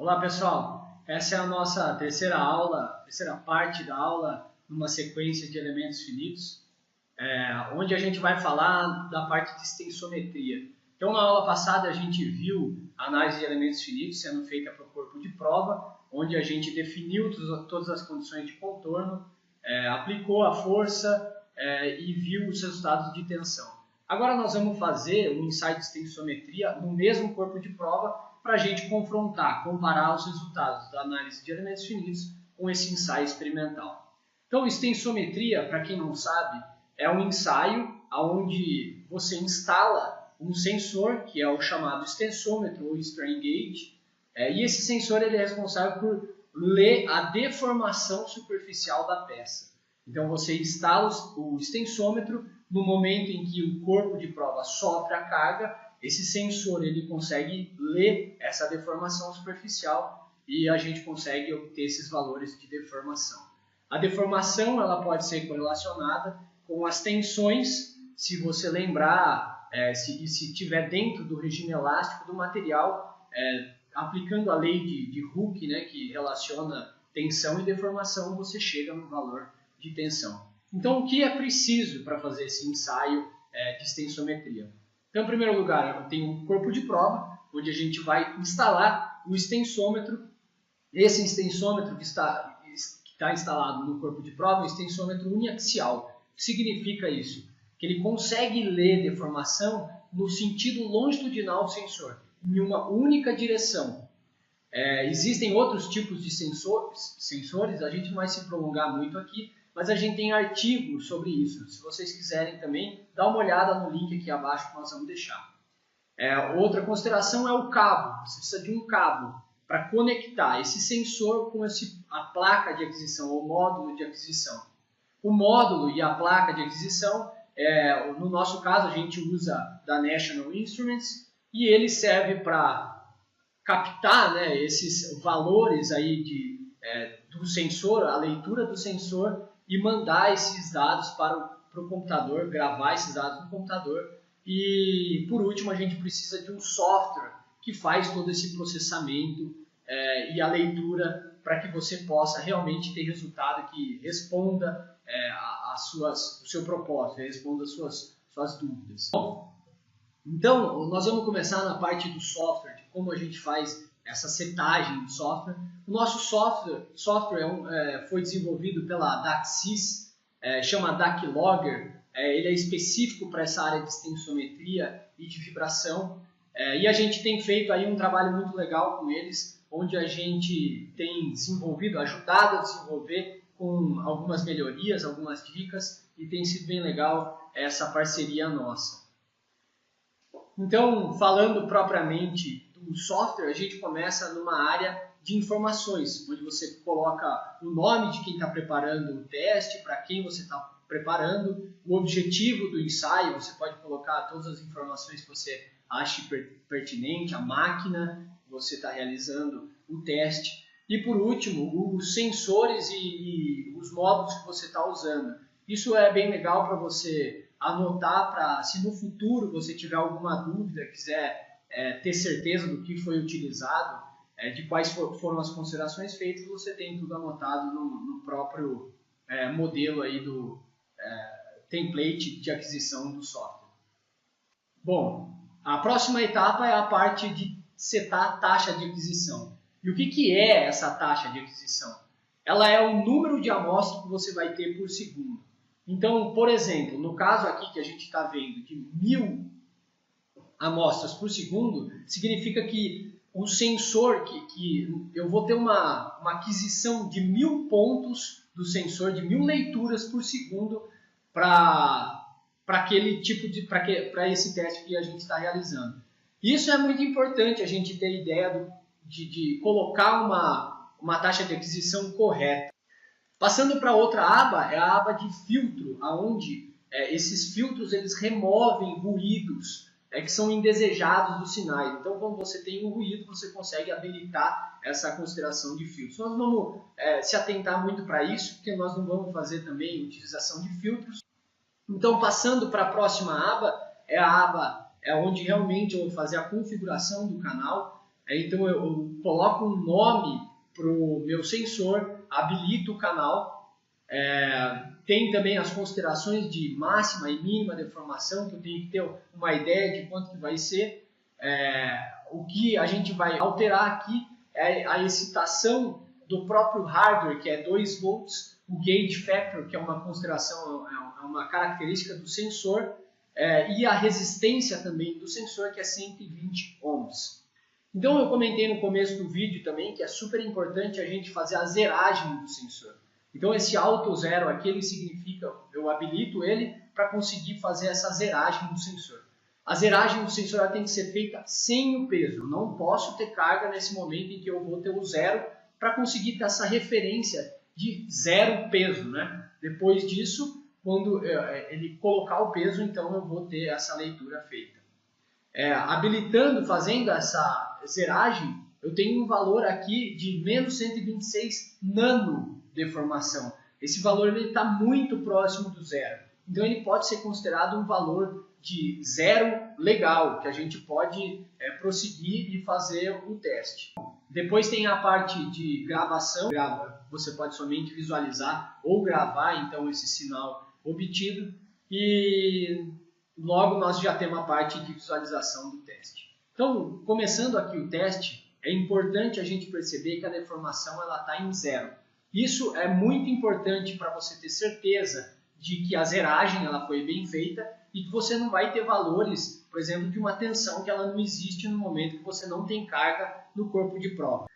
Olá pessoal, essa é a nossa terceira parte da aula numa sequência de elementos finitos, onde a gente vai falar da parte de extensometria. Então na aula passada a gente viu a análise de elementos finitos sendo feita para o corpo de prova, onde a gente definiu todas as condições de contorno, aplicou a força e viu os resultados de tensão. Agora nós vamos fazer um ensaio de extensometria no mesmo corpo de prova para a gente comparar os resultados da análise de elementos finitos com esse ensaio experimental. Então, extensometria, para quem não sabe, é um ensaio onde você instala um sensor, que é o chamado extensômetro ou strain gauge, e esse sensor ele é responsável por ler a deformação superficial da peça. Então, você instala o extensômetro no momento em que o corpo de prova sofre a carga. Esse sensor ele consegue ler essa deformação superficial e a gente consegue obter esses valores de deformação. A deformação ela pode ser correlacionada com as tensões, se você lembrar, se estiver dentro do regime elástico do material, aplicando a lei de Hooke, né, que relaciona tensão e deformação, você chega no valor de tensão. Então, o que é preciso para fazer esse ensaio de extensometria? Então, em primeiro lugar, eu tenho um corpo de prova, onde a gente vai instalar o extensômetro. Esse extensômetro que está instalado no corpo de prova é um extensômetro uniaxial. O que significa isso? Que ele consegue ler deformação no sentido longitudinal do sensor, em uma única direção. Existem outros tipos de sensores, a gente não vai se prolongar muito aqui, mas a gente tem artigos sobre isso. Se vocês quiserem também, dá uma olhada no link aqui abaixo que nós vamos deixar. Outra consideração é o cabo. Você precisa de um cabo para conectar esse sensor com a placa de aquisição, ou módulo de aquisição. O módulo e a placa de aquisição, no nosso caso, a gente usa da National Instruments, e ele serve para captar, né, esses valores aí do sensor, a leitura do sensor, e mandar esses dados para o computador, gravar esses dados no computador. E, por último, a gente precisa de um software que faz todo esse processamento e a leitura para que você possa realmente ter resultado que responda o seu propósito, responda as suas dúvidas. Bom, então, nós vamos começar na parte do software, de como a gente faz essa setagem do software. O nosso software foi desenvolvido pela DACSys, chama DAClogger. Ele é específico para essa área de extensometria e de vibração. E a gente tem feito aí um trabalho muito legal com eles, onde a gente tem ajudado a desenvolver com algumas melhorias, algumas dicas, e tem sido bem legal essa parceria nossa. Então, falando propriamente do software, a gente começa numa área de informações, onde você coloca o nome de quem está preparando o teste, para quem você está preparando, o objetivo do ensaio, você pode colocar todas as informações que você ache pertinente, a máquina que você está realizando o teste, e por último, os sensores e os módulos que você está usando. Isso é bem legal para você anotar, para se no futuro você tiver alguma dúvida, quiser ter certeza do que foi utilizado, de quais foram as considerações feitas, você tem tudo anotado no próprio modelo aí do template de aquisição do software. Bom, a próxima etapa é a parte de setar a taxa de aquisição. E o que é essa taxa de aquisição? Ela é o número de amostras que você vai ter por segundo. Então, por exemplo, no caso aqui que a gente está vendo de 1000 amostras por segundo, significa que o sensor, que eu vou ter uma aquisição de 1000 pontos do sensor, de 1000 leituras por segundo para esse teste que a gente está realizando. Isso é muito importante, a gente ter ideia de colocar uma taxa de aquisição correta. Passando para outra aba, é a aba de filtro, onde esses filtros eles removem ruídos que são indesejados dos sinais. Então, quando você tem um ruído, você consegue habilitar essa consideração de filtros. Nós não vamos se atentar muito para isso, porque nós não vamos fazer também utilização de filtros. Então, passando para a próxima aba, é a aba onde realmente eu vou fazer a configuração do canal. Então eu coloco um nome para o meu sensor, habilito o canal. Tem também as considerações de máxima e mínima deformação, que eu tenho que ter uma ideia de quanto que vai ser. O que a gente vai alterar aqui é a excitação do próprio hardware, que é 2 volts, o gauge factor, que é uma consideração, é uma característica do sensor, e a resistência também do sensor, que é 120 ohms. Então eu comentei no começo do vídeo também que é super importante a gente fazer a zeragem do sensor. Então esse auto zero aqui, ele significa, eu habilito ele para conseguir fazer essa zeragem do sensor. A zeragem do sensor tem que ser feita sem o peso. Eu não posso ter carga nesse momento em que eu vou ter o zero para conseguir ter essa referência de zero peso, né? Depois disso, quando ele colocar o peso, então eu vou ter essa leitura feita. Habilitando, fazendo essa zeragem, eu tenho um valor aqui de menos 126 nano deformação. Esse valor está muito próximo do zero. Então ele pode ser considerado um valor de zero legal, que a gente pode prosseguir e fazer o teste. Depois tem a parte de gravação. Você pode somente visualizar ou gravar então esse sinal obtido. E logo nós já temos a parte de visualização do teste. Então, começando aqui o teste, é importante a gente perceber que a deformação está em zero. Isso é muito importante para você ter certeza de que a zeragem ela foi bem feita e que você não vai ter valores, por exemplo, de uma tensão que ela não existe no momento que você não tem carga no corpo de prova.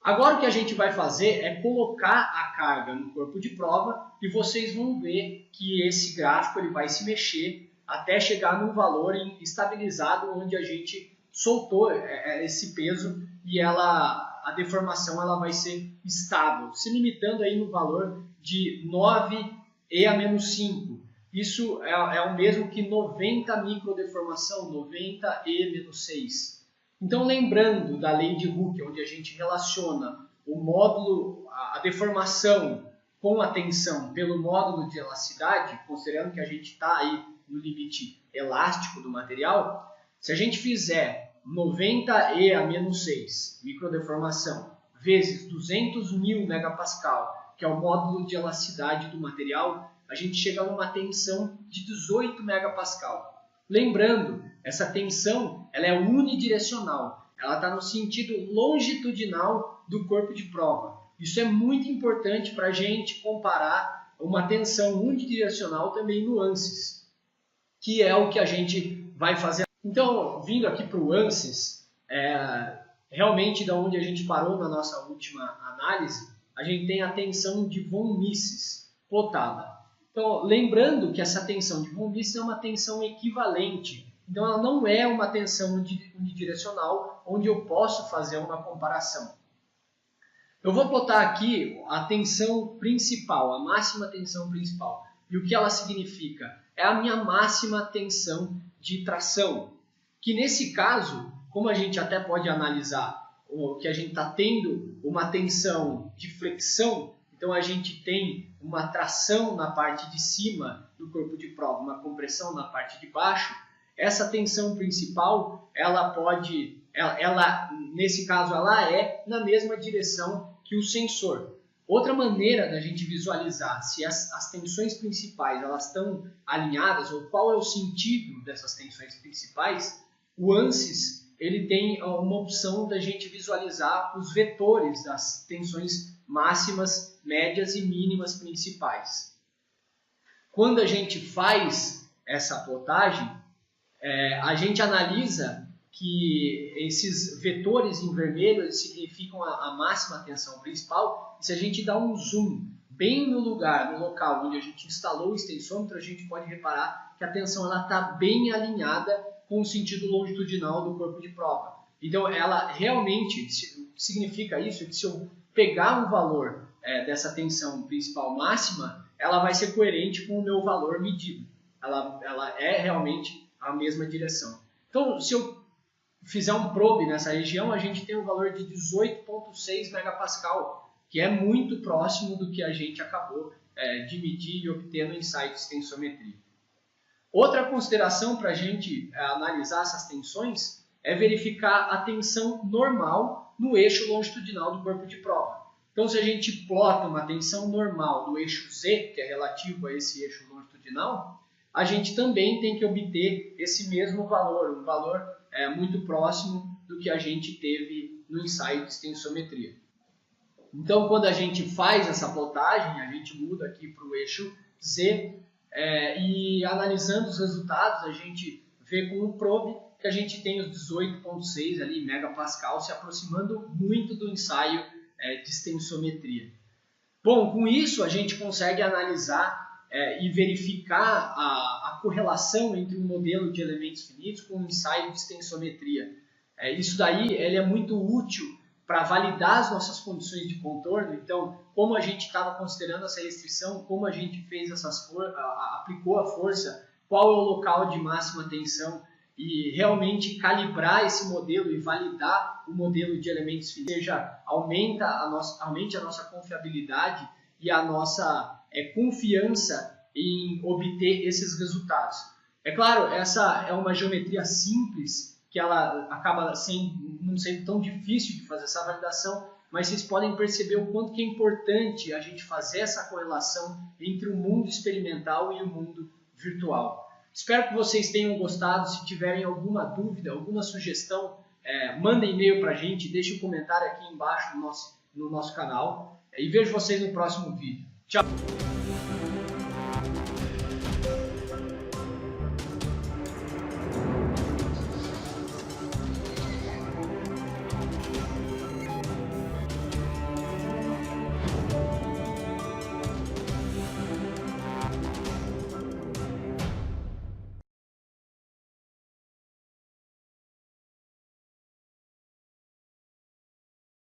Agora o que a gente vai fazer é colocar a carga no corpo de prova e vocês vão ver que esse gráfico ele vai se mexer até chegar num valor estabilizado onde a gente soltou esse peso e a deformação ela vai ser estável, se limitando aí no valor de 9e a menos 5. Isso é o mesmo que 90 microdeformação, 90e menos 6. Então, lembrando da lei de Hooke, onde a gente relaciona o módulo, a deformação com a tensão pelo módulo de elasticidade, considerando que a gente está aí no limite elástico do material, se a gente fizer 90e a menos 6 microdeformação vezes 200.000 megapascal, que é o módulo de elasticidade do material, a gente chega a uma tensão de 18 megapascal. Lembrando, essa tensão ela é unidirecional, ela está no sentido longitudinal do corpo de prova. Isso é muito importante para a gente comparar uma tensão unidirecional também no ANSYS, que é o que a gente vai fazer. Então, vindo aqui para o ANSYS, realmente da onde a gente parou na nossa última análise, a gente tem a tensão de von Mises plotada. Então, lembrando que essa tensão de von Mises é uma tensão equivalente. Então, ela não é uma tensão unidirecional, onde eu posso fazer uma comparação. Eu vou botar aqui a tensão principal, a máxima tensão principal. E o que ela significa? É a minha máxima tensão de tração. Que nesse caso, como a gente até pode analisar que a gente está tendo uma tensão de flexão, então a gente tem uma tração na parte de cima do corpo de prova, uma compressão na parte de baixo. Essa tensão principal, nesse caso, ela é na mesma direção que o sensor. Outra maneira da gente visualizar se as tensões principais elas estão alinhadas ou qual é o sentido dessas tensões principais, o ANSYS ele tem uma opção da gente visualizar os vetores das tensões máximas, médias e mínimas principais. Quando a gente faz essa plotagem, a gente analisa que esses vetores em vermelho eles significam a máxima tensão principal. E se a gente dá um zoom bem no local onde a gente instalou o extensômetro, a gente pode reparar que a tensão está bem alinhada com o sentido longitudinal do corpo de prova. Então, ela realmente significa isso, que se eu pegar um valor dessa tensão principal máxima, ela vai ser coerente com o meu valor medido. Ela é realmente a mesma direção. Então, se eu fizer um probe nessa região, a gente tem um valor de 18,6 megapascal, que é muito próximo do que a gente acabou de medir e obter no insight de extensometria. Outra consideração para a gente analisar essas tensões é verificar a tensão normal no eixo longitudinal do corpo de prova. Então, se a gente plota uma tensão normal no eixo Z, que é relativo a esse eixo longitudinal, a gente também tem que obter esse mesmo valor, um valor muito próximo do que a gente teve no ensaio de extensometria. Então, quando a gente faz essa plotagem, a gente muda aqui para o eixo Z e analisando os resultados, a gente vê com o probe que a gente tem os 18,6 ali megapascal se aproximando muito do ensaio de extensometria. Bom, com isso a gente consegue analisar e verificar a correlação entre um modelo de elementos finitos com um ensaio de extensometria. Isso daí é muito útil para validar as nossas condições de contorno. Então, como a gente estava considerando essa restrição, como a gente fez aplicou a força, qual é o local de máxima tensão, e realmente calibrar esse modelo e validar o modelo de elementos finitos, ou seja, aumente a nossa confiabilidade e a nossa confiança em obter esses resultados. É claro, essa é uma geometria simples, que ela acaba não sendo tão difícil de fazer essa validação, mas vocês podem perceber o quanto que é importante a gente fazer essa correlação entre o mundo experimental e o mundo virtual. Espero que vocês tenham gostado. Se tiverem alguma dúvida, alguma sugestão, mandem e-mail para a gente, deixe um comentário aqui embaixo no nosso canal e vejo vocês no próximo vídeo. Tchau!